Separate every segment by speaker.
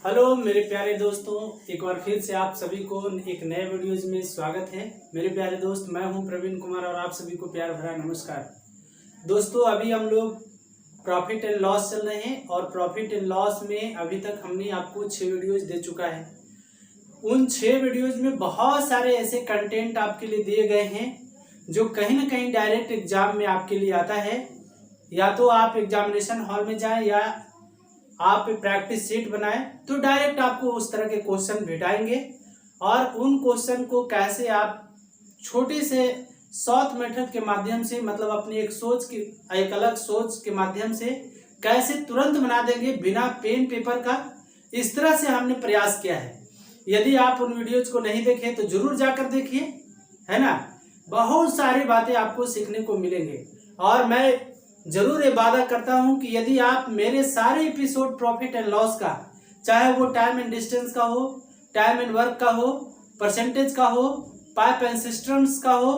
Speaker 1: Hello मेरे प्यारे दोस्तों, एक बार फिर से आप सभी को एक नए वीडियोज में स्वागत है। मेरे प्यारे दोस्त, मैं हूं प्रवीण कुमार और आप सभी को प्यार भरा नमस्कार। दोस्तों, अभी हम लोग प्रॉफिट एंड लॉस चल रहे हैं और प्रॉफिट एंड लॉस में अभी तक हमने आपको 6 वीडियोज दे चुका है। उन 6 वीडियोज में बहुत सारे ऐसे कंटेंट आपके लिए दिए गए हैं जो कहीं ना कहीं डायरेक्ट एग्जाम में आपके लिए आता है। या तो आप एग्जामिनेशन हॉल में जाएं या आप प्रैक्टिस शीट बनाएं तो डायरेक्ट आपको उस तरह के क्वेश्चन भेटाएंगे और उन क्वेश्चन को कैसे आप छोटे से शॉर्ट मेथड के माध्यम से, मतलब अपनी एक अलग सोच के माध्यम से कैसे तुरंत बना देंगे बिना पेन पेपर का, इस तरह से हमने प्रयास किया है। यदि आप उन वीडियोज को नहीं देखे तो जरूर जाकर देखिए, है ना। बहुत सारी बातें आपको सीखने को मिलेंगे और मैं जरूर ये वादा करता हूं कि यदि आप मेरे सारे एपिसोड प्रॉफिट एंड लॉस का, चाहे वो टाइम एंड डिस्टेंस का हो, टाइम एंड वर्क का हो, परसेंटेज का हो, पाइप एंड सिस्टम्स का हो,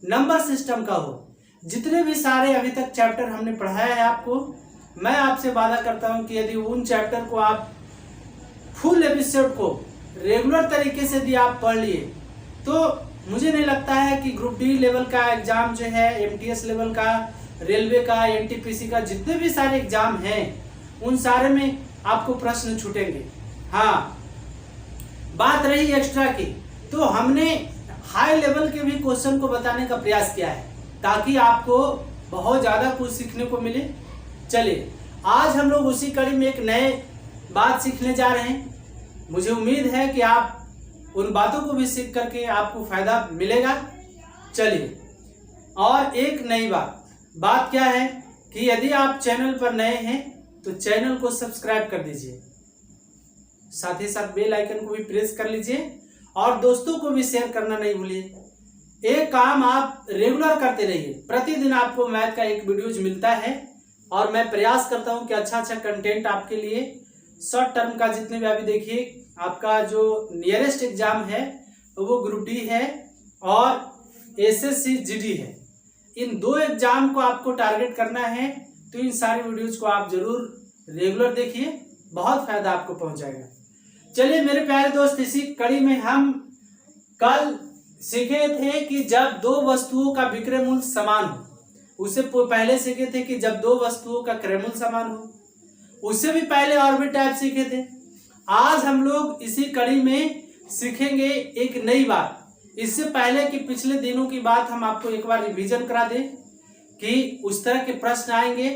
Speaker 1: नंबर सिस्टम का हो, जितने भी सारे अभी तक चैप्टर हमने पढ़ाया है आपको, मैं आपसे वादा करता हूं कि यदि उन चैप्टर को आप फुल एपिसोड को रेगुलर तरीके से यदि आप पढ़ लिए तो मुझे नहीं लगता है कि ग्रुप डी लेवल का एग्जाम जो है, एमटीएस लेवल का, रेलवे का, एनटीपीसी का, जितने भी सारे एग्जाम हैं उन सारे में आपको प्रश्न छूटेंगे। हाँ, बात रही एक्स्ट्रा की, तो हमने हाई लेवल के भी क्वेश्चन को बताने का प्रयास किया है ताकि आपको बहुत ज्यादा कुछ सीखने को मिले। चलिए, आज हम लोग उसी कड़ी में एक नए बात सीखने जा रहे हैं। मुझे उम्मीद है कि आप उन बातों को भी सीख करके आपको फायदा मिलेगा। चलिए, और एक नई बात क्या है कि यदि आप चैनल पर नए हैं तो चैनल को सब्सक्राइब कर दीजिए, साथ ही साथ बेल आइकन को भी प्रेस कर लीजिए और दोस्तों को भी शेयर करना नहीं भूलिए। एक काम आप रेगुलर करते रहिए, प्रतिदिन आपको मैथ का एक वीडियोज मिलता है और मैं प्रयास करता हूं कि अच्छा कंटेंट आपके लिए शॉर्ट टर्म का, जितने भी अभी देखिए आपका जो नियरेस्ट एग्जाम है वो ग्रुप डी है और एसएससी जीडी है। इन 2 एग्जाम को आपको टारगेट करना है तो इन सारे वीडियोज को आप जरूर रेगुलर देखिए, बहुत फायदा आपको पहुंचाएगा। चलिए मेरे प्यारे दोस्त, इसी कड़ी में हम कल सीखे थे कि जब 2 वस्तुओं का विक्रय मूल्य समान हो, उससे पहले सीखे थे कि जब 2 वस्तुओं का क्रय मूल्य समान हो, उससे भी पहले और भी टाइप सीखे थे। आज हम लोग इसी कड़ी में सीखेंगे एक नई बात। इससे पहले कि पिछले दिनों की बात हम आपको एक बार रिवीजन करा दें कि उस तरह के प्रश्न आएंगे,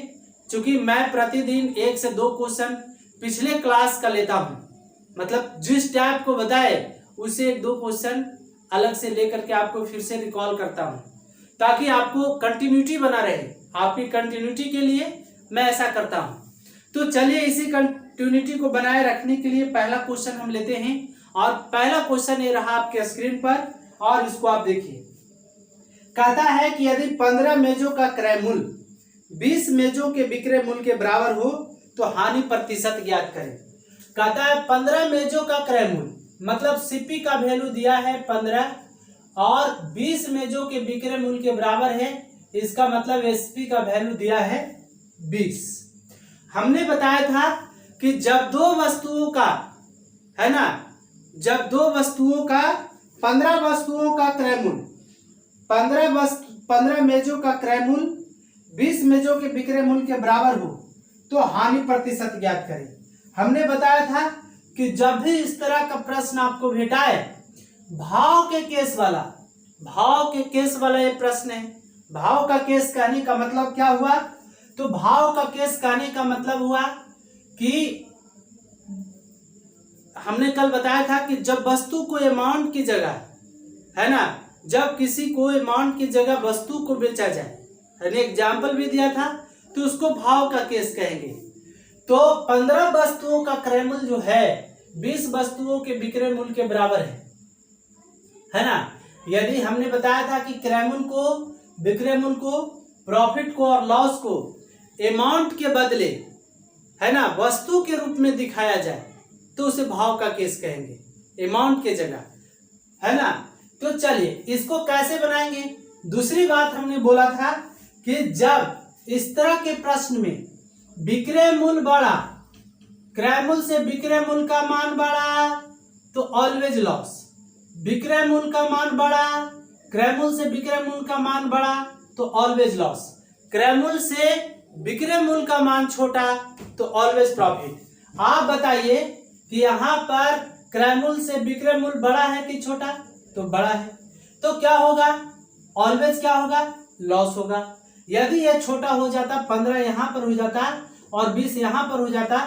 Speaker 1: क्योंकि मैं प्रतिदिन 1 से 2 क्वेश्चन पिछले क्लास का लेता हूं, मतलब जिस टाइप को बताए उससे 1-2 क्वेश्चन अलग से लेकर के आपको फिर से रिकॉल करता हूं ताकि आपको कंटिन्यूटी बना रहे। आपकी कंटिन्यूटी के लिए मैं ऐसा करता हूं। तो चलिए, इसी कंटिन्यूटी को बनाए रखने के लिए पहला क्वेश्चन हम लेते हैं और पहला क्वेश्चन ये रहा आपके स्क्रीन पर और इसको आप देखिए। कहता है कि यदि 15 मेजों का क्रय मूल्य 20 मेजों के विक्रय मूल्य के बराबर हो तो हानि प्रतिशत ज्ञात करें। कहता है 15 मेजों का क्रय मूल्य, मतलब सीपी का वैल्यू दिया है 15 और 20 मेजों के विक्रय मूल्य के बराबर है, इसका मतलब एसपी का वैल्यू दिया है 20। हमने बताया था कि जब 2 वस्तुओं का, है ना, जब 2 वस्तुओं का 15 वस्तुओं का क्रय मूल्य, 15 मेजों का क्रय मूल्य 20 मेजों के विक्रय मूल्य के बराबर हो तो हानि प्रतिशत ज्ञात करें। हमने बताया था कि जब भी इस तरह का प्रश्न आपको भेटाए, भाव के केस वाला ये प्रश्न है। भाव का केस कहने का मतलब क्या हुआ? तो भाव का केस कहने का मतलब हुआ कि हमने कल बताया था कि जब वस्तु को अमाउंट की जगह, है ना, जब किसी को अमाउंट की जगह वस्तु को बेचा जाए, यानी एग्जाम्पल भी दिया था, तो उसको भाव का केस कहेंगे। तो 15 वस्तुओं का क्रय मूल्य जो है 20 वस्तुओं के विक्रय मूल्य के बराबर है ना। यदि हमने बताया था कि क्रय मूल्य को, विक्रय मूल्य को, प्रॉफिट को और लॉस को अमाउंट के बदले, है ना, वस्तु के रूप में दिखाया जाए तो उसे भाव का केस कहेंगे, अमाउंट के जगह, है ना। तो चलिए इसको कैसे बनाएंगे। दूसरी बात हमने बोला था कि जब इस तरह के प्रश्न में विक्रय मूल्य बढ़ा, क्रय मूल्य से विक्रय मूल्य का मान बढ़ा तो ऑलवेज लॉस, विक्रय मूल्य का मान बढ़ा, क्रय मूल्य से विक्रय मूल्य का मान बढ़ा तो ऑलवेज लॉस, क्रय मूल्य से विक्रय मूल्य का मान छोटा तो ऑलवेज प्रॉफिट। आप बताइए कि यहाँ पर क्रय मूल्य से विक्रय मूल्य बड़ा है कि छोटा, तो बड़ा है, तो क्या होगा, ऑलवेज क्या होगा, लॉस होगा। यदि यह छोटा हो जाता, 15 यहाँ पर हो जाता और 20 यहाँ पर हो जाता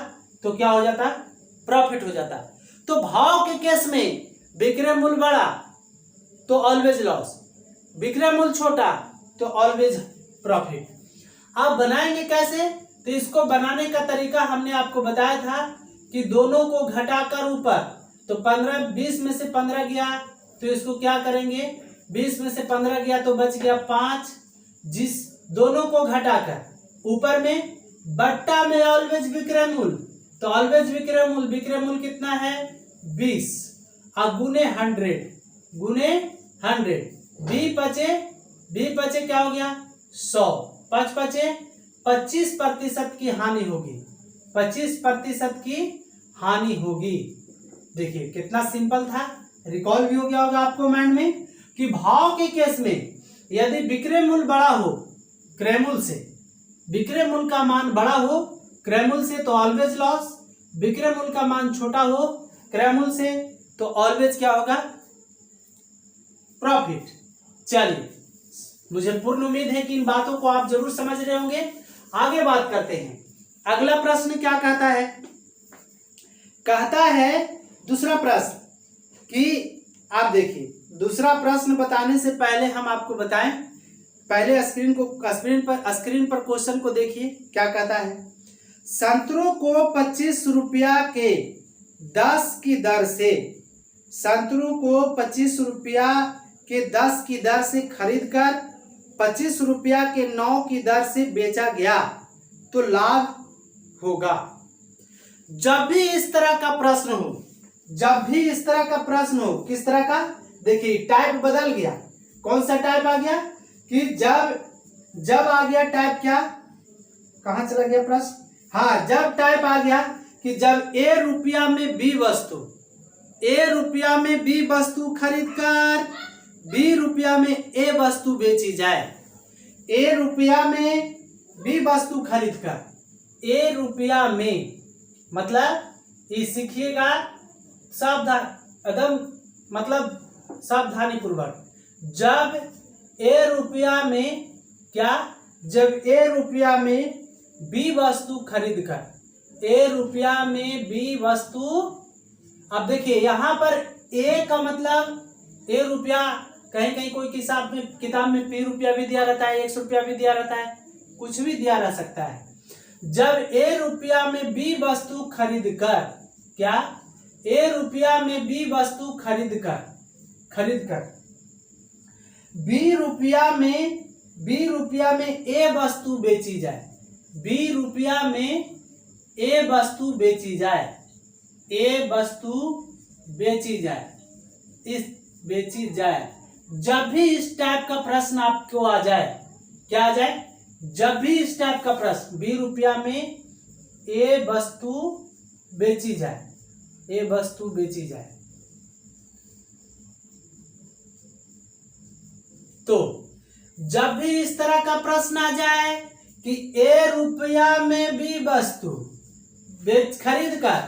Speaker 1: तो क्या हो जाता, प्रॉफिट हो जाता। तो भाव के केस में विक्रय मूल्य बड़ा तो ऑलवेज लॉस, विक्रय मूल्य छोटा तो ऑलवेज प्रॉफिट। आप बनाएंगे कैसे, तो इसको बनाने का तरीका हमने आपको बताया था कि दोनों को घटाकर ऊपर, तो 15 20 में से 15 गया तो इसको क्या करेंगे, 20 में से 15 गया तो बच गया 5, जिस दोनों को घटाकर ऊपर में बट्टा में ऑलवेज विक्रय मूल्य, तो ऑलवेज विक्रय मूल्य कितना है 20 और गुने 100 बी बचे क्या हो गया 100, 5 बचे 25% की हानि होगी, 25% की हानि होगी। देखिए कितना सिंपल था, रिकॉल भी हो गया होगा आपको माइंड में कि भाव के केस में यदि विक्रय मूल्य बड़ा हो क्रय मूल्य से, विक्रय मूल्य का मान बड़ा हो क्रय मूल्य से तो ऑलवेज लॉस, विक्रय मूल्य का मान छोटा हो क्रय मूल्य से तो ऑलवेज क्या होगा, प्रॉफिट। चलिए, मुझे पूर्ण उम्मीद है कि इन बातों को आप जरूर समझ रहे होंगे। आगे बात करते हैं। अगला प्रश्न क्या कहता है, कहता है दूसरा प्रश्न कि आप देखिए, दूसरा प्रश्न बताने से पहले हम आपको बताएं, पहले स्क्रीन पर क्वेश्चन को देखिए क्या कहता है। संतरों को 25 रुपया के 10 की दर से, संतरों को 25 रुपया के 10 की दर से खरीदकर 25 रुपया के 9 की दर से बेचा गया तो लाभ होगा। जब भी इस तरह का प्रश्न हो, जब भी इस तरह का प्रश्न हो, किस तरह का, देखिए टाइप बदल गया, कौन सा टाइप आ गया कि जब आ गया टाइप, क्या कहां चला गया प्रश्न, हाँ जब टाइप आ गया कि जब ए रुपया में बी वस्तु, ए रुपया में बी वस्तु खरीद कर बी रुपया में ए वस्तु बेची जाए, ए रुपया में बी वस्तु खरीद कर, ए रुपया में मतलब ये सीखिएगा सावधान, एकदम मतलब सावधानी पूर्वक, जब ए रुपया में क्या, जब ए रुपया में बी वस्तु खरीद कर, ए रुपया में बी वस्तु, अब देखिए यहाँ पर ए का मतलब ए रुपया, कहीं कहीं कोई किताब में पी रुपया भी दिया रहता है, 100 रुपया भी दिया रहता है, कुछ भी दिया रह सकता है। जब ए रुपया में बी वस्तु खरीद कर, क्या, ए रुपया में बी वस्तु खरीद कर बी रुपया में ए वस्तु बेची जाए, बी रुपया में ए वस्तु बेची जाए, ए वस्तु बेची जाए, इस बेची जाए। जब भी इस टाइप का प्रश्न आपको आ जाए, क्या आ जाए, जब भी इस टाइप का प्रश्न बी रुपया में ए वस्तु बेची जाए, ए वस्तु बेची जाए, तो जब भी इस तरह का प्रश्न आ जाए कि ए रुपया में बी वस्तु खरीद कर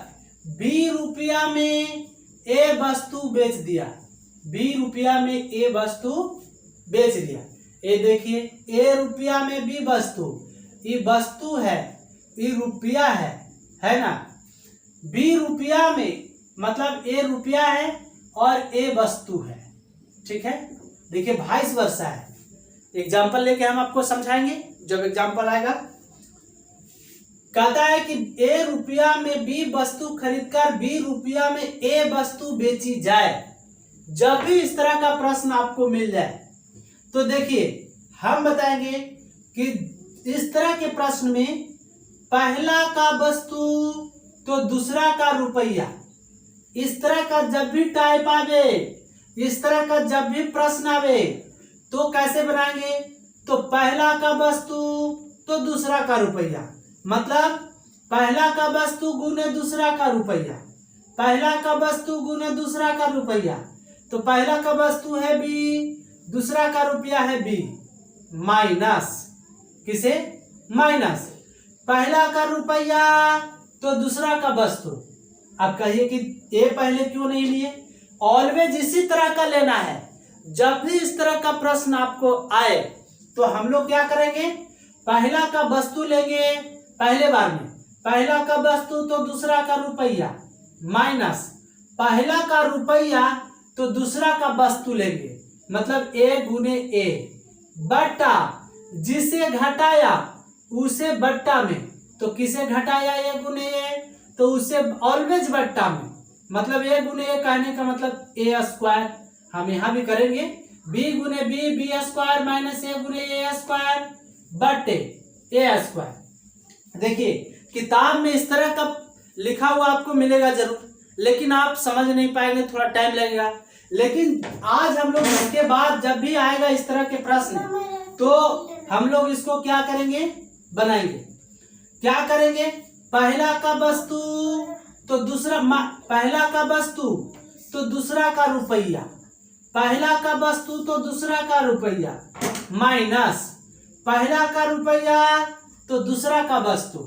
Speaker 1: बी रुपया में ए वस्तु बेच दिया, बी रुपया में ए वस्तु बेच दिया। ये देखिए ए रुपया में बी वस्तु, ये वस्तु है, ये रुपया है ना, बी रुपया में मतलब ए रुपया है और ए वस्तु है, ठीक है। देखिए वाइस वर्सा है, एग्जाम्पल लेके हम आपको समझाएंगे जब एग्जाम्पल आएगा। कहता है कि ए रुपया में बी वस्तु खरीदकर बी रुपया में ए वस्तु बेची जाए। जब भी इस तरह का प्रश्न आपको मिल जाए तो देखिए हम बताएंगे कि इस तरह के प्रश्न में पहला का वस्तु तो दूसरा का रुपया, इस तरह का जब भी टाइप आवे, इस तरह का जब भी प्रश्न आवे तो कैसे बनाएंगे, तो पहला का वस्तु तो दूसरा का रुपया, मतलब पहला का वस्तु गुने दूसरा का रुपया, पहला का वस्तु गुने दूसरा का रुपया, तो पहला का वस्तु है बी, दूसरा का रुपया है बी, माइनस किसे, माइनस पहला का रुपया तो दूसरा का वस्तु। अब कहिए कि ए पहले क्यों नहीं लिए, ऑलवेज इसी तरह का लेना है। जब भी इस तरह का प्रश्न आपको आए तो हम लोग क्या करेंगे, पहला का वस्तु लेंगे पहले बार में, पहला का वस्तु तो दूसरा का रुपया, माइनस पहला का रुपया तो दूसरा का वस्तु लेंगे, मतलब ए गुने ए, बट्टा जिसे घटाया उसे बट्टा में, तो किसे घटाया ए गुने ए, तो उसे ऑलवेज बट्टा में, मतलब ए गुने ए कहने का मतलब ए स्क्वायर, हम यहाँ भी करेंगे बी गुने बी, बी स्क्वायर माइनस ए गुने ए स्क्वायर बटे ए स्क्वायर। देखिए किताब में इस तरह का लिखा हुआ आपको मिलेगा जरूर, लेकिन आप समझ नहीं पाएंगे, थोड़ा टाइम लगेगा। लेकिन आज हम लोग इसके बाद जब भी आएगा इस तरह के प्रश्न तो हम लोग इसको क्या करेंगे, बनाएंगे। क्या करेंगे, पहला का वस्तु तो दूसरा, पहला का वस्तु तो दूसरा का रुपया, पहला का वस्तु तो दूसरा का रुपया, माइनस पहला का रुपया तो दूसरा का वस्तु,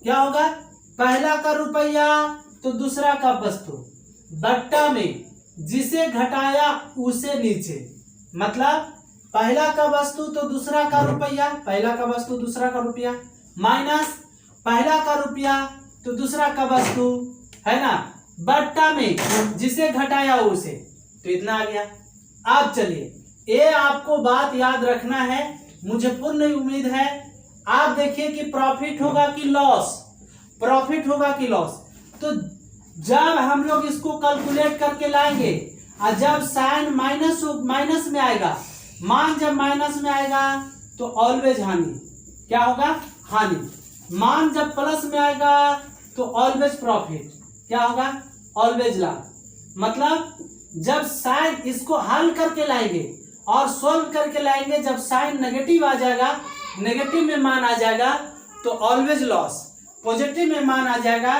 Speaker 1: क्या होगा, पहला का रुपया तो दूसरा का वस्तु, बट्टा में जिसे घटाया उसे नीचे, मतलब पहला का वस्तु तो दूसरा का रुपया, पहला का वस्तु दूसरा का रुपया, माइनस पहला का रुपया तो दूसरा का वस्तु, है ना, बट्टा में जिसे घटाया उसे, तो इतना आ गया। अब चलिए ये आपको बात याद रखना है, मुझे पूर्ण उम्मीद है। आप देखिए कि प्रॉफिट होगा कि लॉस, प्रॉफिट होगा कि लॉस, तो जब हम लोग इसको कैलकुलेट करके लाएंगे और जब साइन माइनस में आएगा, मान जब माइनस में आएगा तो ऑलवेज हानि, क्या होगा, हानि। मान जब प्लस में आएगा तो ऑलवेज प्रॉफिट, क्या होगा, ऑलवेज लाभ। मतलब जब साइन इसको हल करके लाएंगे और सोल्व करके लाएंगे, जब साइन नेगेटिव आ जाएगा, नेगेटिव में मान आ जाएगा तो ऑलवेज लॉस, पॉजिटिव में मान आ जाएगा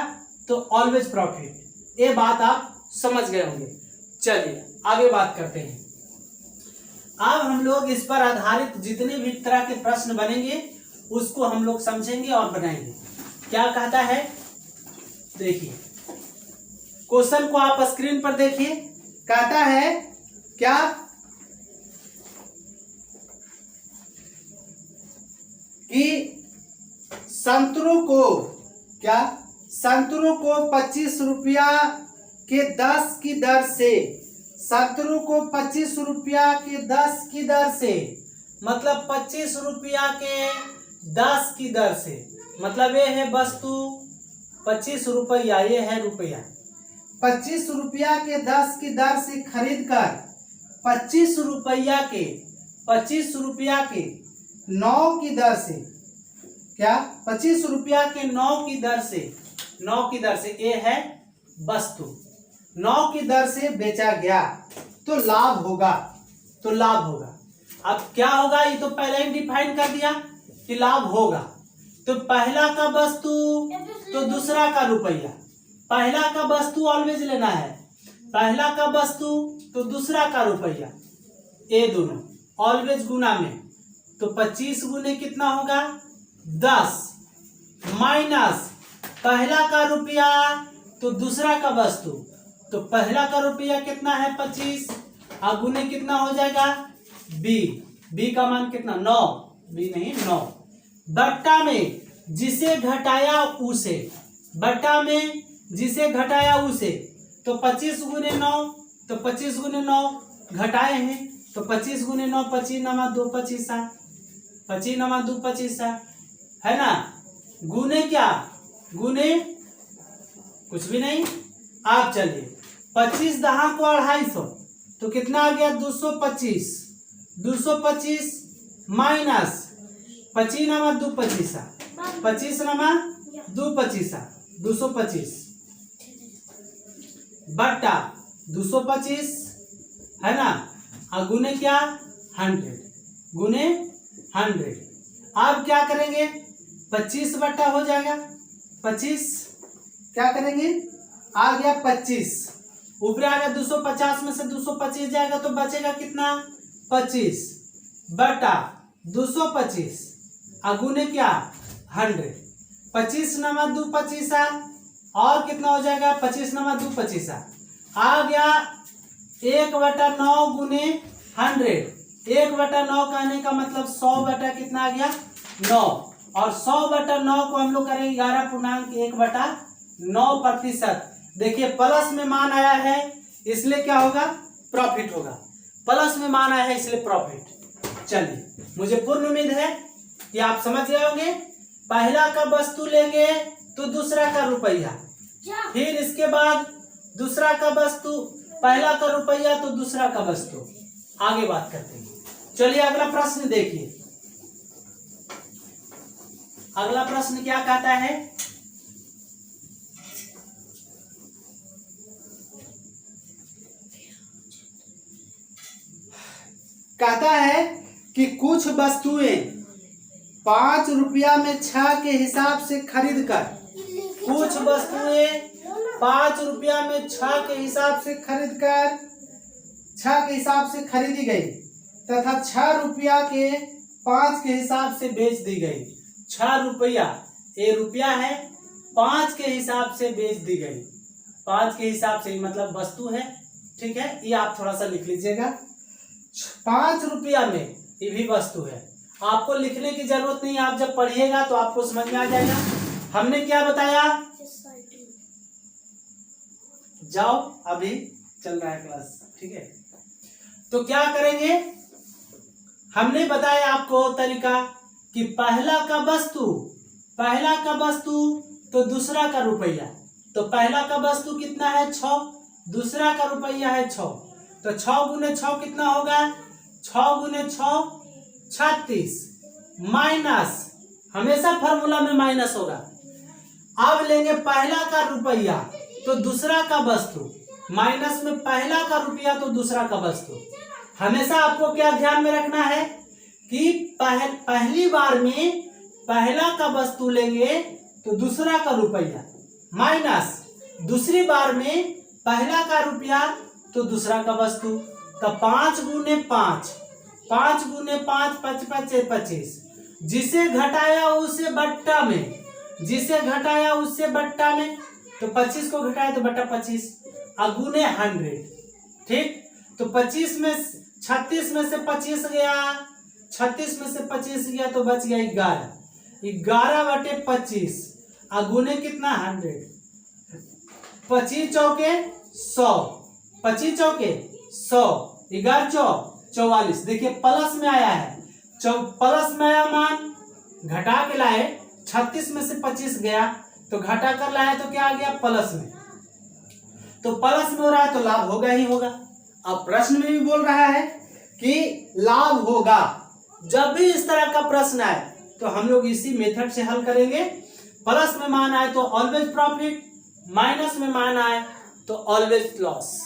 Speaker 1: तो ऑलवेज प्रॉफिट। ये बात आप समझ गए होंगे। चलिए आगे बात करते हैं। अब हम लोग इस पर आधारित जितने भी तरह के प्रश्न बनेंगे उसको हम लोग समझेंगे और बनाएंगे। क्या कहता है, देखिए क्वेश्चन को आप स्क्रीन पर देखिए। कहता है क्या, कि संतरों को, क्या, संतरों को 25 रुपया के 10 की दर से, संतरों को 25 रुपया के 10 की दर से, मतलब 25 रुपया के 10 की दर से, मतलब ये है वस्तु 25 रुपया, ये है रुपया, 25 रुपया के 10 की दर से खरीद कर 25 रुपया के 9 की दर से, क्या, 25 रुपया के 9 की दर से, 9 की दर से, ये है वस्तु, 9 की दर से बेचा गया तो लाभ होगा, तो लाभ होगा। अब क्या होगा, ये तो पहले ही डिफाइन कर दिया कि लाभ होगा। तो पहला का वस्तु तो दूसरा का रुपया, पहला का वस्तु ऑलवेज लेना है, पहला का वस्तु तो दूसरा का रुपया, ये दोनों ऑलवेज गुना में, तो 25 गुने कितना होगा, 10, माइनस पहला का रुपया तो दूसरा का वस्तु, तो पहला का रुपया कितना है 25, और गुने कितना हो जाएगा बी का मान कितना 9, बी नहीं 9, बट्टा में जिसे घटाया उसे, बट्टा में जिसे घटाया उसे, तो 25 गुने 9, तो 25 गुने 9 घटाए हैं, तो 25 गुने 9, 25 नमा 2 25, 25 नमा 2 25, है ना, गुने क्या, गुने कुछ भी नहीं। आप चलिए 25 दहा को 250, तो कितना आ गया 225, 225 माइनस 25 नमा 2 25, 25 नमा 2 25, 225 बट्टा 225, है ना, और गुने क्या 100, गुने 100। अब क्या करेंगे 25 बट्टा हो जाएगा 25 क्या करेंगे, आ गया 25, ऊपर आ गया 250 में से 225 जाएगा तो बचेगा कितना 25 बटा 225 अगुने क्या 100, 25 नंबर 2 25 और कितना हो जाएगा 25 नंबर 2 25 आ गया 1/9 गुने 100, 1/9 कहने का मतलब 100 बटा कितना आ गया 9, और 100/9 को हम लोग करेंगे 11.1/9%। देखिए प्लस में मान आया है इसलिए क्या होगा प्रॉफिट होगा, प्लस में मान आया है इसलिए प्रॉफिट। चलिए मुझे पूर्ण उम्मीद है कि आप समझ गए होंगे। पहला का वस्तु लेंगे तो दूसरा का रुपया, फिर इसके बाद दूसरा का वस्तु, पहला का रुपया तो दूसरा का वस्तु, आगे बात करते हैं। चलिए अगला प्रश्न देखिए, अगला प्रश्न क्या कहता है, कहता है कि कुछ वस्तुएं 5 रुपया में 6 के हिसाब से खरीद कर, कुछ वस्तुएं 5 रुपया में 6 के हिसाब से खरीद कर 6 के हिसाब से खरीदी गई तथा 6 रुपया के 5 के हिसाब से बेच दी गई। 6 रुपया, ये रुपया है, 5 के हिसाब से बेच दी गई, 5 के हिसाब से मतलब वस्तु है, ठीक है, ये आप थोड़ा सा लिख लीजिएगा। 5 रुपया में ये भी वस्तु है, आपको लिखने की जरूरत नहीं, आप जब पढ़िएगा तो आपको समझ में आ जाएगा। हमने क्या बताया, जाओ अभी चल रहा है क्लास, ठीक है। तो क्या करेंगे, हमने बताया आपको तरीका कि पहला का वस्तु तो दूसरा का रुपया, तो पहला का वस्तु कितना है 6, दूसरा का रुपया है 6, तो 6 गुने 6 कितना होगा, 6 गुने 6 36, माइनस, हमेशा फॉर्मूला में माइनस होगा। अब लेंगे पहला का रुपया तो दूसरा का वस्तु, माइनस में पहला का रुपया तो दूसरा का वस्तु। हमेशा आपको क्या ध्यान में रखना है कि पहली बार में पहला का वस्तु लेंगे तो दूसरा का रुपया, माइनस दूसरी बार में पहला का रुपया तो दूसरा का वस्तु। तो 5 गुने 5, 5 गुने 5 25, जिसे घटाया उसे बट्टा में, जिसे घटाया उससे बट्टा में, तो 25 को घटाया तो बट्टा 25 अगुने 100, ठीक। तो 25 में 36 में से 25 गया, 36 में से 25 गया तो बच गया 11, 11/25 अगुने कितना 100, 25 चौके 100, 25 चौके 100, 11 चौक 44। देखिए प्लस में आया है, प्लस में आया मान, घटा के लाए, 36 में से 25 गया तो घटा कर लाया तो क्या आ गया प्लस में, तो प्लस में हो रहा है तो लाभ होगा ही होगा। अब प्रश्न में भी बोल रहा है कि लाभ होगा। जब भी इस तरह का प्रश्न आए तो हम लोग इसी मेथड से हल करेंगे। प्लस में मान आए तो ऑलवेज प्रॉफिट, माइनस में मान आए तो ऑलवेज लॉस,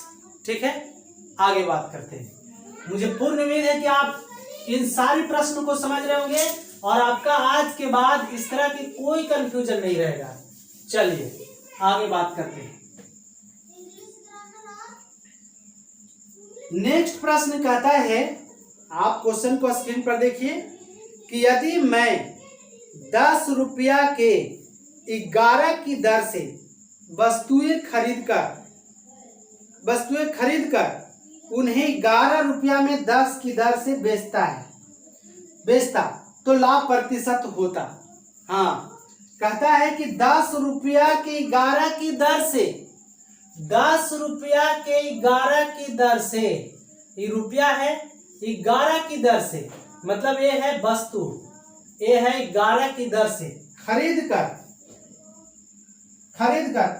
Speaker 1: ठीक है। आगे बात करते हैं। मुझे पूर्ण उम्मीद है कि आप इन सारे प्रश्नों को समझ रहे होंगे और आपका आज के बाद इस तरह की कोई कंफ्यूजन नहीं रहेगा। चलिए आगे बात करते हैं। नेक्स्ट प्रश्न कहता है, आप क्वेश्चन को स्क्रीन पर देखिए, कि यदि मैं 10 रुपया के 11 की दर से वस्तुएं खरीद कर उन्हें 11 रुपया में 10 की दर से बेचता तो लाभ प्रतिशत होता। हाँ, कहता है कि 10 रुपया के 11 की दर से, 10 रुपया के 11 की दर से, ये रुपया है 11 की दर से, मतलब ये है वस्तु, ये है 11 की दर से खरीद कर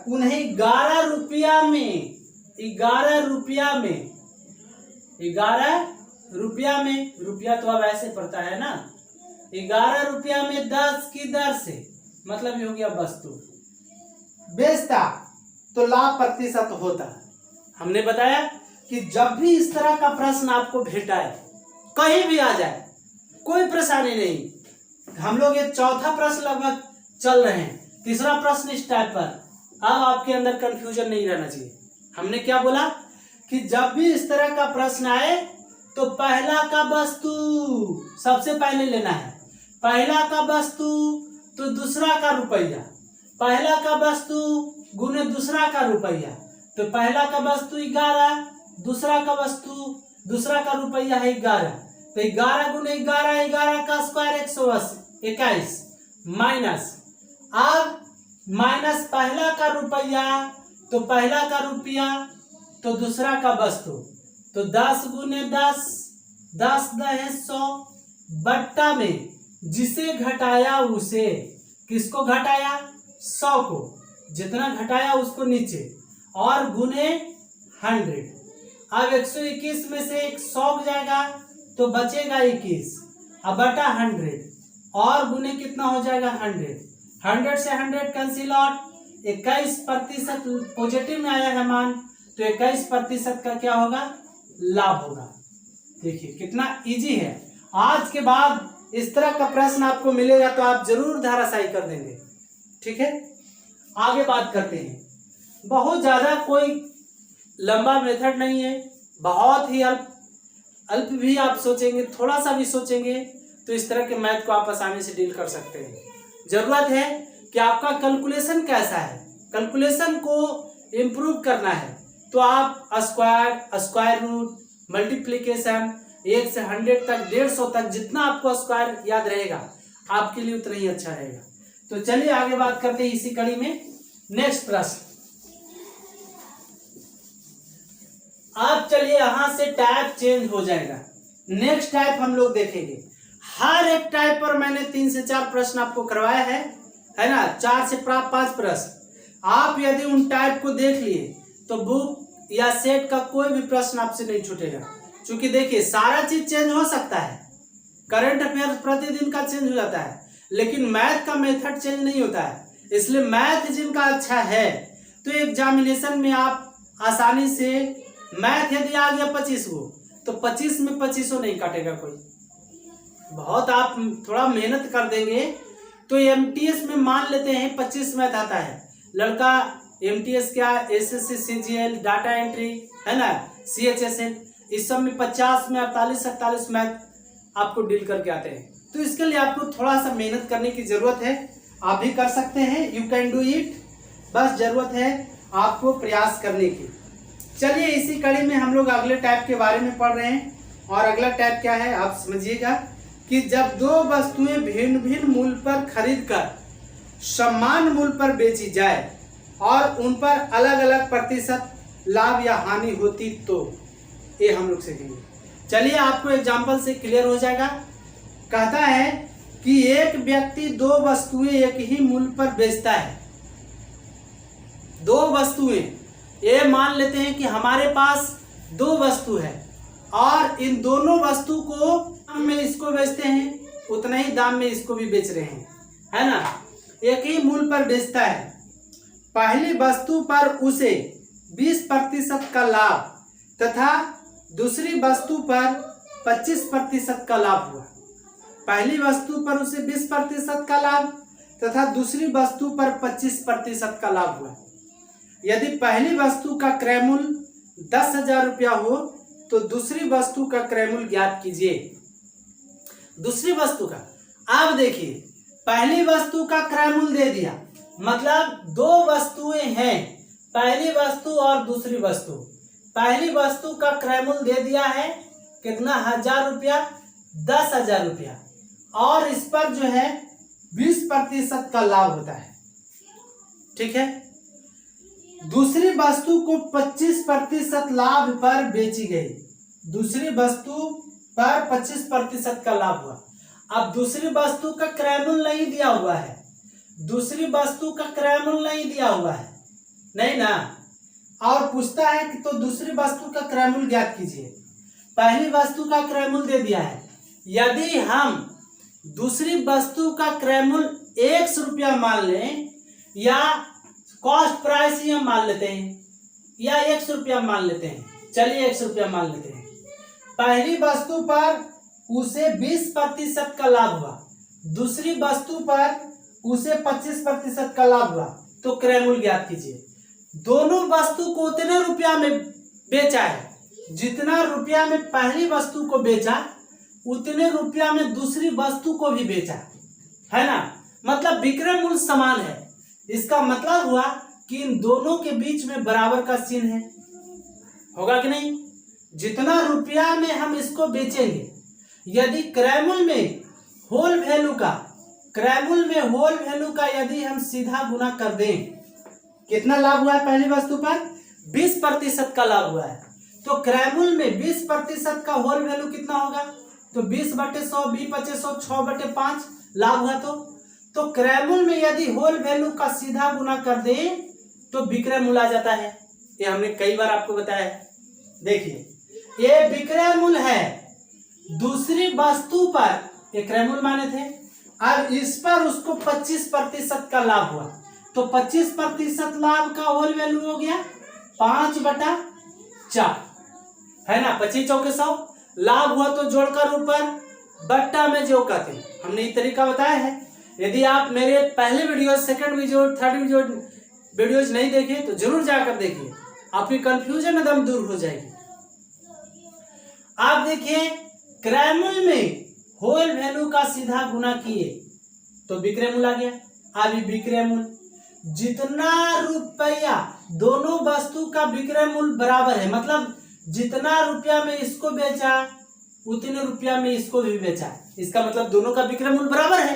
Speaker 1: उन्हें 11 रुपया में, 11 रुपया में, रुपया तो अब ऐसे पड़ता है ना, 11 रुपया में 10 की दर से, मतलब ये हो गया वस्तु, बेचता तो लाभ प्रतिशत होता। हमने बताया कि जब भी इस तरह का प्रश्न आपको भेटाए, कहीं भी आ जाए, कोई परेशानी नहीं। हम लोग ये चौथा प्रश्न लगभग चल रहे हैं, तीसरा प्रश्न इस टाइप पर, अब आपके अंदर कंफ्यूजन नहीं रहना चाहिए। हमने क्या बोला कि जब भी इस तरह का प्रश्न आए तो पहला का वस्तु सबसे पहले लेना है, पहला का वस्तु तो दूसरा का रुपया, पहला का वस्तु गुने दूसरा का रुपया, तो पहला का वस्तु 11, दूसरा का वस्तु दूसरा का रुपया है 11, तो 11 गुने 11, 11 का स्क्वायर 121 माइनस, अब माइनस पहला का रुपया तो पहला का रुपया तो दूसरा का वस्तु, तो 10 गुने 10, 10 दहे 100 बट्टा में जिसे घटाया उसे, किसको घटाया 100 को, जितना घटाया उसको नीचे, और गुने 100। अब 121 में से 100 जाएगा तो बचेगा 21, अब बटा 100 और गुने कितना हो जाएगा 100, 100 से 100 कैंसिल आउट, 21% पॉजिटिव में आया है मान, तो 21% का क्या होगा लाभ होगा। देखिए कितना इजी है। आज के बाद इस तरह का प्रश्न आपको मिलेगा तो आप जरूर धराशायी कर देंगे। ठीक है, आगे बात करते हैं। बहुत ज्यादा कोई लंबा मेथड नहीं है, बहुत ही अल्प भी आप सोचेंगे, थोड़ा सा भी सोचेंगे तो इस तरह के मैथ को आप आसानी से डील कर सकते हैं। जरूरत है कि आपका कैलकुलेशन कैसा है, कैलकुलेशन को इम्प्रूव करना है तो आप स्क्वायर रूट, मल्टीप्लिकेशन 1 से 100 तक, 150 तक, जितना आपको स्क्वायर याद रहेगा आपके लिए उतना ही अच्छा रहेगा। तो चलिए आगे बात करते हैं इसी कड़ी में। नेक्स्ट प्रश्न, अब चलिए यहां से टाइप चेंज हो जाएगा। नेक्स्ट टाइप हम लोग देखेंगे। हर एक टाइप पर मैंने 3 से 4 प्रश्न आपको करवाया है ना, 4 से 5 प्रश्न। आप यदि उन टाइप को देख लिए तो बुक या सेट का कोई भी प्रश्न आपसे नहीं छूटेगा, क्योंकि देखिए सारा चीज चेंज हो सकता है, करंट अफेयर प्रतिदिन का चेंज हो जाता है, लेकिन मैथ का मेथड चेंज नहीं होता है। इसलिए मैथ जिनका अच्छा है तो एग्जामिनेशन में आप आसानी से, मैथ यदि आ गया 25 को तो 25 में 25 नहीं काटेगा कोई। बहुत आप थोड़ा मेहनत कर देंगे तो एमटीएस में मान लेते हैं 25 मैथ आता है, लड़का एमटीएस क्या, एसएससी सीजीएल, डाटा एंट्री है ना, सीएचएसएल, इस सब में 50 में 48 मैथ आपको डील करके आते हैं। तो इसके लिए आपको थोड़ा सा मेहनत करने की जरूरत है, आप भी कर सकते हैं, यू कैन डू इट, बस जरूरत है आपको प्रयास करने की। चलिए इसी कड़ी में हम लोग अगले टाइप के बारे में पढ़ रहे हैं, और अगला टाइप क्या है आप समझिएगा कि जब दो वस्तुएं भिन्न भिन्न मूल्य पर खरीद कर समान मूल्य पर बेची जाए और उन पर अलग अलग प्रतिशत लाभ या हानि होती तो, ये हम लोग सीखेंगे। चलिए आपको एग्जांपल से क्लियर हो जाएगा। कहता है कि एक व्यक्ति दो वस्तुएं एक ही मूल्य पर बेचता है। दो वस्तुएं, ये मान लेते हैं कि हमारे पास 2 वस्तु है और इन दोनों वस्तु को दाम में इसको बेचते हैं, उतना ही दाम में इसको भी बेच रहे हैं, है ना, एक ही मूल्य पर बेचता है। पहली वस्तु पर उसे 20% का लाभ तथा दूसरी वस्तु पर 25% का लाभ हुआ। पहली वस्तु पर उसे 20% का लाभ तथा दूसरी वस्तु पर 25% का लाभ हुआ। यदि पहली वस्तु का क्रय मूल्य 10,000 रुपया हो तो दूसरी वस्तु का क्रय मूल्य ज्ञात कीजिए। दूसरी वस्तु का, अब देखिए पहली वस्तु का क्रय मूल्य दे दिया, मतलब 2 वस्तुएं हैं, पहली वस्तु और दूसरी वस्तु। पहली वस्तु का क्रय मूल्य दे दिया है कितना, 1000 रुपया, 10,000 रुपया, और इस पर जो है 20% का लाभ होता है। ठीक है, दूसरी वस्तु को 25% लाभ पर बेची गई, दूसरी वस्तु पर 25% का लाभ हुआ। अब दूसरी वस्तु का क्रय मूल्य नहीं दिया हुआ है, दूसरी वस्तु का क्रय मूल्य नहीं दिया हुआ है, नहीं ना, और पूछता है कि तो दूसरी वस्तु का क्रय मूल्य ज्ञात कीजिए। पहली वस्तु का क्रय मूल्य दे दिया है, यदि हम दूसरी वस्तु का क्रय मूल्य 100 रुपया मान लें, या कॉस्ट प्राइस ही हम मान लेते हैं, या 100 रुपया मान लेते हैं, चलिए 100 रुपया मान लेते हैं। पहली वस्तु पर उसे 20% का लाभ हुआ, दूसरी वस्तु पर उसे 25% का लाभ हुआ, तो क्रय मूल्य ज्ञात कीजिए। दोनों वस्तु को उतने रुपया में बेचा है, जितना रुपया में पहली वस्तु को बेचा उतने रुपया में दूसरी वस्तु को भी बेचा, है ना। मतलब विक्रय मूल्य समान है। इसका मतलब हुआ कि इन दोनों के बीच में बराबर का चिन्ह है। होगा कि नहीं? जितना रुपया में हम इसको बेचेंगे, यदि क्रय मूल्य में होल वैल्यू का यदि हम सीधा गुना कर दें, कितना लाभ हुआ है पहली वस्तु पर? 20% का लाभ हुआ है। तो क्रय मूल्य में 20% का होल वैल्यू कितना होगा? तो 20/100, 20/100, 6/5 लाभ हुआ। तो क्रय मूल्य में यदि होल वैल्यू का सीधा गुना कर दें तो विक्रय मूल्य आ जाता है। ये हमने कई बार आपको बताया है। देखिए, ये विक्रय मूल्य है, दूसरी वस्तु पर ये क्रय मूल्य माने थे, अब इस पर उसको 25% का लाभ हुआ, तो 25% लाभ का होल वैल्यू हो गया 5/4, है ना। 25 चौके 100 लाभ हुआ, तो जोड़कर ऊपर बट्टा में जो कहते हैं, हमने ये तरीका बताया है। यदि आप मेरे पहले video, second video, third videos नहीं देखे तो जरूर जाकर देखिए, आपकी कंफ्यूजन एकदम दूर हो जाएगी। आप देखिए, क्रय मूल्य में होल वैल्यू का सीधा गुना किए तो विक्रय मूल्य आ गया। अब विक्रय मूल्य जितना रुपया, दोनों वस्तु का विक्रय मूल्य बराबर है, मतलब जितना रुपया में इसको बेचा उतने रुपया में इसको भी बेचा, इसका मतलब दोनों का विक्रय मूल्य बराबर है।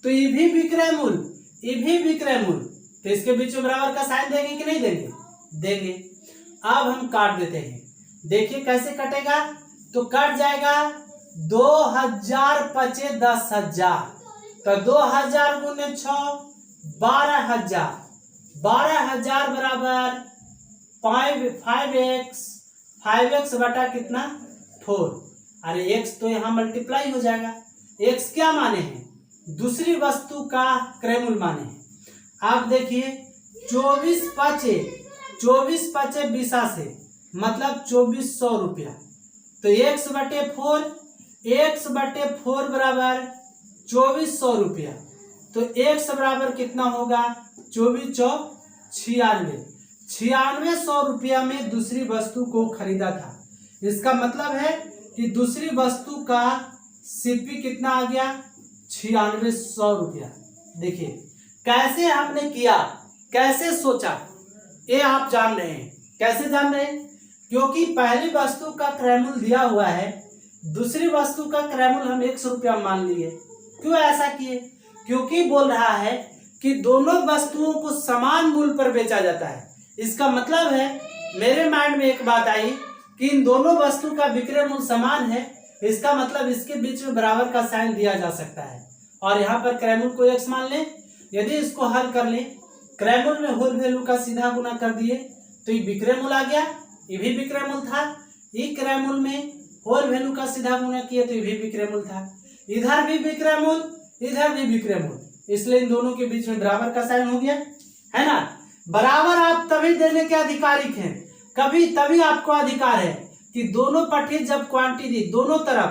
Speaker 1: तो ये भी विक्रय मूल्य, ये भी विक्रय मूल्य, तो इसके बीच में बराबर का साइन देंगे कि नहीं देंगे? देंगे। अब हम काट देते हैं, देखिए कैसे कटेगा। तो कट जाएगा 2000 पचे 10,000, तो 2000 गुने 6 12,000, 12,000 बराबर 5x बटा कितना? 4। अरे x तो यहाँ मल्टीप्लाई हो जाएगा। x क्या माने हैं? दूसरी वस्तु का क्रय मूल्य माने हैं। आप देखिए, 24 पचे 82 मतलब 2400 रुपया, तो x/4 बराबर 2400 रुपया, तो x बराबर कितना होगा? 24×4 9600 रुपया में दूसरी वस्तु को खरीदा था। इसका मतलब है कि दूसरी वस्तु का सीपी कितना आ गया? 9600 रुपया। देखिए कैसे हमने किया, कैसे सोचा, ये आप जान रहे हैं। कैसे जान रहे हैं? क्योंकि पहली वस्तु का क्रय मूल्य दिया हुआ है, दूसरी वस्तु का क्रय मूल्य हम 100 रुपया मान लिए। क्यों ऐसा किए? क्योंकि बोल रहा है कि दोनों वस्तुओं को समान मूल्य पर बेचा जाता है। इसका मतलब है, मेरे माइंड में एक बात आई कि इन दोनों वस्तु का विक्रय मूल्य समान है, इसका मतलब इसके बीच में बराबर का साइन दिया जा सकता है, और यहाँ पर क्रय मूल्य को x मान लें। यदि इसको हल कर लें, क्रय मूल्य में होल वैल्यू का सीधा गुना कर दिए तो ये विक्रय मूल्य आ गया। ये भी विक्रय मूल्य था। ये क्रय मूल्य में होल वैल्यू का सीधा गुना किए तो ये भी विक्रय मूल्य था। इधर भी विक्रय मूल्य, इधर भी विक्रय मूल्य, इसलिए इन दोनों के बीच में बराबर का साइन हो गया, है ना। बराबर आप तभी देने के अधिकारिक हैं, कभी तभी आपको अधिकार है कि दोनों पट्टी जब क्वांटिटी दोनों तरफ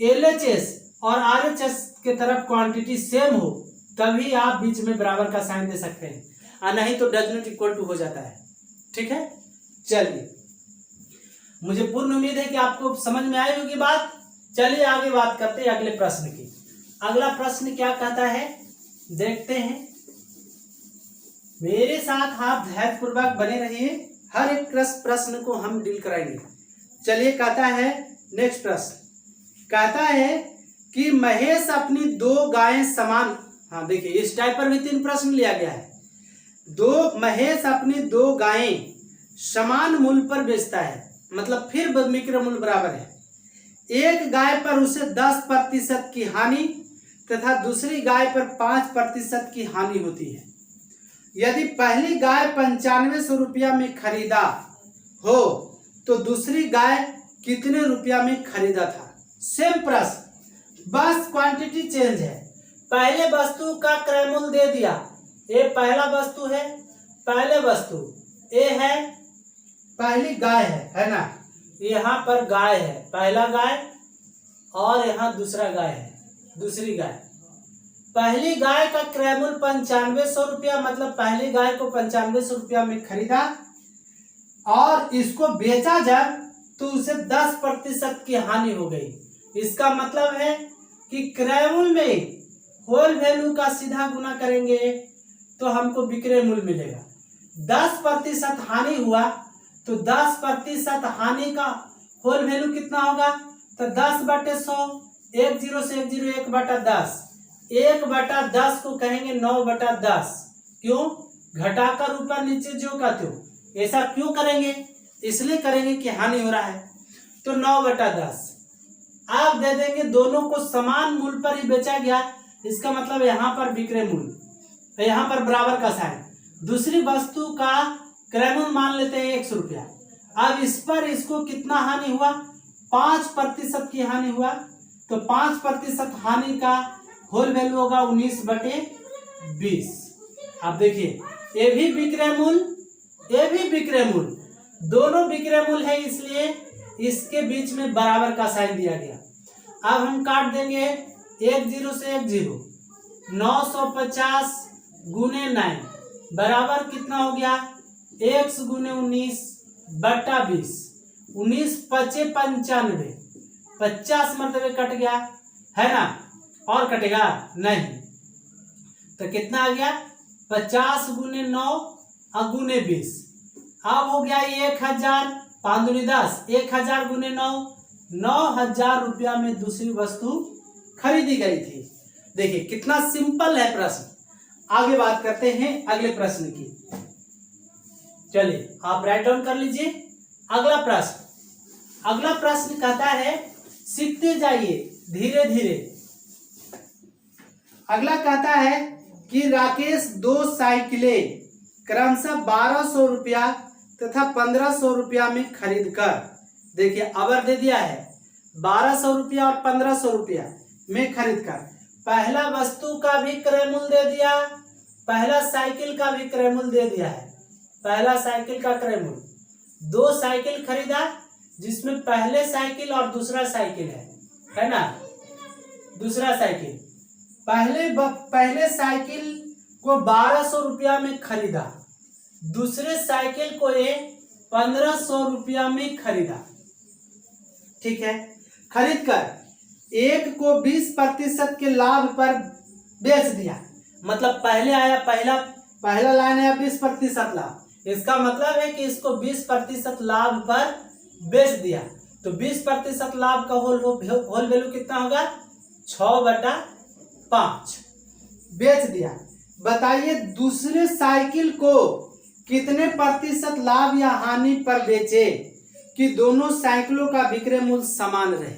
Speaker 1: LHS और RHS के तरफ क्वांटिटी सेम हो तभी आप बीच में बराबर का साइन दे सकते हैं, और नहीं तो डज नॉट इक्वल टू हो जाता है। ठीक है, चलिए, मुझे पूर्ण उम्मीद है कि आपको समझ में आई होगी बात। चलिए आगे बात करते हैं अगले प्रश्न की। अगला प्रश्न क्या कहता है, देखते हैं। मेरे साथ आप धैर्यपूर्वक बने रहिए, हर एक प्रश्न को हम डील कराएंगे। चलिए, कहता है नेक्स्ट प्रश्न, कहता है कि महेश अपनी 2 गायें समान, हाँ देखिए इस टाइप पर भी 3 प्रश्न लिया गया है। महेश अपनी 2 गायें समान मूल्य पर बेचता है, मतलब फिर विक्रय मूल्य बराबर है। एक गाय पर उसे 10% की हानि तथा दूसरी गाय पर 5% की हानि होती है। यदि पहली गाय 9500 रुपया में खरीदा हो तो दूसरी गाय कितने रुपया में खरीदा था? सेम प्रश्न, बस क्वांटिटी चेंज है। पहले वस्तु का क्रय मूल्य दे दिया, ये पहला वस्तु है, पहले वस्तु ये है, पहली गाय है ना, यहाँ पर गाय है, पहला गाय, और यहाँ दूसरा गाय है, दूसरी गाय। पहली गाय का क्रय मूल्य 9500 रुपया, मतलब पहली गाय को 9500 रुपया में खरीदा और इसको बेचा जब तो उसे 10% की हानि हो गई। इसका मतलब है कि क्रय मूल्य में होल वैल्यू का सीधा गुना करेंगे तो हमको विक्रय मूल्य मिलेगा। 10% हानि हुआ तो 10% हानि का होल वैल्यू कितना होगा, तो 10/100, 10 से 10 1/10, 1/10 को कहेंगे 9/10। क्यों? घटाकर ऊपर नीचे जो का त्यों। ऐसा क्यों करेंगे? इसलिए करेंगे कि हानि हो रहा है। तो 9/10 आप दे देंगे। दोनों को समान मूल्य पर ही बेचा गया, इसका मतलब यहाँ पर विक्रय मूल्य, यहाँ पर बराबर का साइन। दूसरी वस्तु का क्रय मूल्य मान लेते हैं 100 रुपया। अब इस पर इसको कितना हानि हुआ, 5% की हानि हुआ। तो 5% हानि का होल वैल्यू होगा 19/20। अब देखिए ये भी विक्रय मूल्य, ये भी विक्रय मूल्य, दोनों विक्रय मूल्य है, इसलिए इसके बीच में बराबर का साइन दिया गया। अब हम काट देंगे 10 से 10, 950 गुने 9 बराबर कितना हो गया, 1 गुने 19/20, 19 5 95, 50 मरतबे कट गया है ना, और कटेगा नहीं, तो कितना आ गया 50 गुने 9 गुने 20। अब हो गया 1000, 5 दूनी 10, 1000 गुने 9, 9000 रुपया में दूसरी वस्तु खरीदी गई थी। देखिए कितना सिंपल है प्रश्न। आगे बात करते हैं अगले प्रश्न की। चलिए आप राइट डाउन कर लीजिए। अगला प्रश्न कहता है, सीखते जाइए धीरे धीरे। अगला कहता है कि राकेश 2 साइकिलें क्रमशः 1200 रुपया तथा 1500 रुपया में खरीद कर, देखिए अबर दे दिया है 1200 रुपया और 1500 रुपया में खरीद कर, पहला वस्तु का भी क्रय मूल्य दे दिया, पहला साइकिल का भी क्रय मूल्य दे दिया है। पहला साइकिल का क्रय मूल्य, 2 साइकिल खरीदा जिसमें पहले साइकिल और दूसरा साइकिल है ना। दूसरा साइकिल, पहले साइकिल को 1200 रुपया में खरीदा, दूसरे साइकिल को ये 1500 रुपया में खरीदा। ठीक है, खरीद कर एक को 20% के लाभ पर बेच दिया। मतलब पहले आया पहला लाइन आया 20% लाभ, इसका मतलब है कि इसको 20% लाभ पर बेच दिया। तो 20% लाभ का होल वैल्यू कितना होगा, 6/5 बेच दिया। बताइए दूसरे साइकिल को कितने प्रतिशत लाभ या हानि पर बेचे कि दोनों साइकिलों का विक्रय मूल्य समान रहे।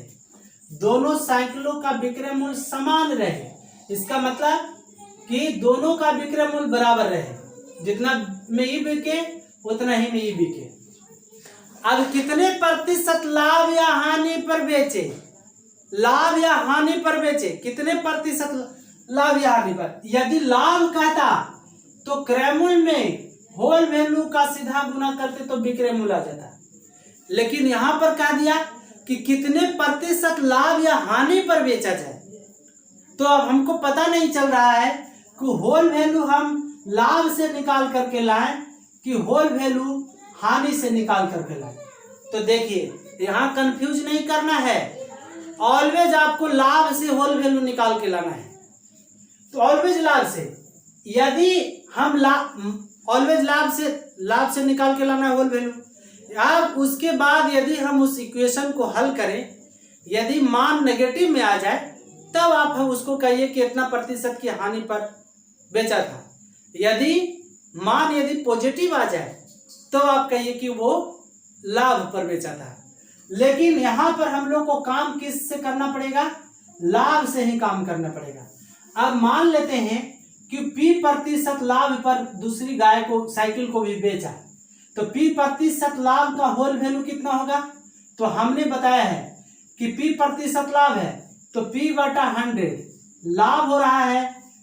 Speaker 1: दोनों साइकिलों का विक्रय मूल्य समान रहे, इसका मतलब कि दोनों का विक्रय मूल्य बराबर रहे, जितना में ही बिके उतना ही में ही बिके। अब कितने प्रतिशत लाभ या हानि पर बेचे, लाभ या हानि पर बेचे, कितने प्रतिशत लाभ या हानि पर। यदि लाभ कहता तो क्रय मूल्य में होल वैल्यू का सीधा गुना करते तो विक्रय मूल्य आ जाता, लेकिन यहां पर कह दिया कि कितने प्रतिशत लाभ या हानि पर बेचा जाए। तो अब हमको पता नहीं चल रहा है कि होल वैल्यू हम लाभ से निकाल करके लाएं कि होल वैल्यू हानि से निकाल करके लाएं। तो देखिए यहां कंफ्यूज नहीं करना है, ऑलवेज आपको लाभ से होल वैल्यू निकाल के लाना है। तो ऑलवेज लाभ से, यदि हम ऑलवेज लाभ से निकाल के लाना है होल वैल्यू। अब उसके बाद यदि हम उस इक्वेशन को हल करें, यदि मान नेगेटिव में आ जाए तब आप उसको कहिए कि इतना प्रतिशत की हानि पर बेचा था। यदि पॉजिटिव आ जाए तो आप कहिए कि वो लाभ पर बेचा था। लेकिन यहां पर हम लोग को काम किस से करना पड़ेगा, लाभ से ही काम करना पड़ेगा। अब मान लेते हैं कि P% लाभ पर दूसरी गाय को साइकिल को भी बेचा, तो P% लाभ का होल वैल्यू कितना होगा। तो हमने बताया है कि P% लाभ है तो P/100 लाभ हो रहा है,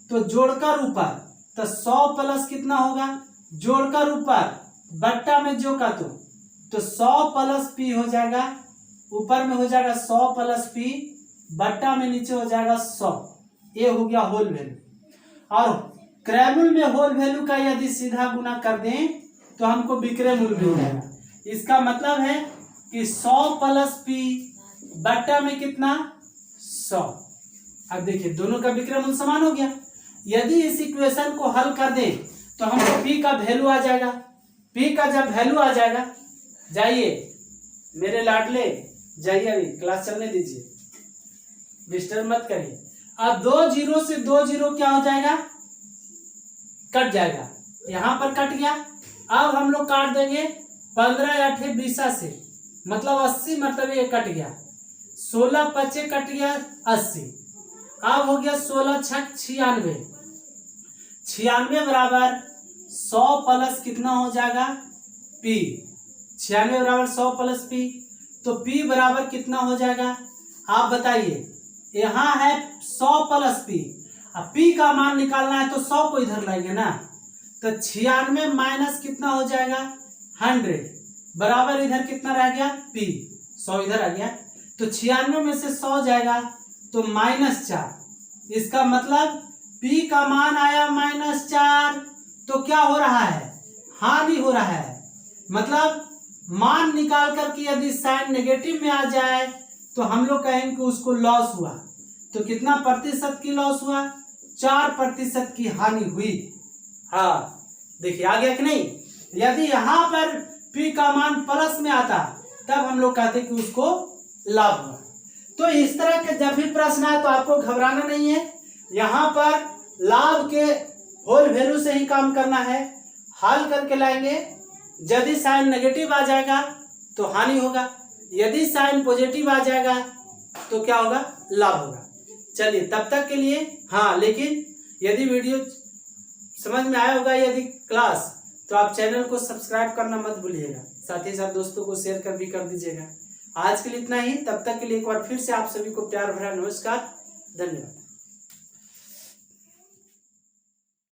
Speaker 1: तो जोड़कर ऊपर, तो 100 प्लस कितना होगा, जोड़कर ऊपर बट्टा में जो का तो 100 प्लस P हो जाएगा, ऊपर में हो जाएगा 100 प्लस P, बट्टा में नीचे हो जाएगा 100। ये हो गया होल वैल्यू। और क्रैमुल में होल वैल्यू का यदि सीधा गुना कर दें तो हमको विक्रयमूल मिल जाएगा। इसका मतलब है कि 100 प्लस पी बट्टा में कितना 100। अब देखिए दोनों का विक्रयमूल समान हो गया। यदि इस इक्वेशन को हल कर दें तो हमको पी का वैल्यू आ जाएगा। पी का जब वैल्यू आ जाएगा, जाइए मेरे लाडले जाइए, अभी क्लास चलने दीजिए, डिस्टर्ब मत करिए। अब 2 जीरो से 2 जीरो क्या हो जाएगा, कट जाएगा, यहां पर कट गया। अब हम लोग काट देंगे 15 8 20 से, मतलब 80, मतलब ये कट गया। 16 5 कट गया 80। अब हो गया 16 6 96। 96 बराबर 100 प्लस कितना हो जाएगा पी। 96 बराबर 100 प्लस पी, तो पी बराबर कितना हो जाएगा आप बताइए। यहाँ है 100 प्लस पी, अब पी का मान निकालना है तो 100 को इधर लाएंगे ना, तो 96 माइनस कितना हो जाएगा 100 बराबर इधर कितना रह गया पी, 100 इधर आ गया। तो 96 में से 100 जाएगा तो -4। इसका मतलब पी का मान आया -4। तो क्या हो रहा है, हानि हो रहा है। मतलब मान निकाल करके यदि साइन नेगेटिव में आ जाए तो हम लोग कहेंगे कि उसको लॉस हुआ। तो कितना प्रतिशत की लॉस हुआ, 4% की हानि हुई। हाँ देखिए आ गया कि नहीं। यदि यहाँ पर पी का मान प्लस में आता तब हम लोग कहते कि उसको लाभ हुआ। तो इस तरह के जब भी प्रश्न आए तो आपको घबराना नहीं है। यहाँ पर लाभ के होल वैल्यू से ही काम करना है, हल करके लाएंगे। यदि साइन नेगेटिव आ जाएगा तो हानि होगा, यदि साइन पॉजिटिव आ जाएगा तो क्या होगा, लाभ होगा। चलिए तब तक के लिए, हाँ लेकिन यदि वीडियो समझ में आया होगा, यदि क्लास, तो आप चैनल को सब्सक्राइब करना मत भूलिएगा, साथ ही साथ दोस्तों को शेयर कर भी कर दीजिएगा। आज के लिए इतना ही, तब तक के लिए एक बार फिर से आप सभी को प्यार भरा नमस्कार, धन्यवाद।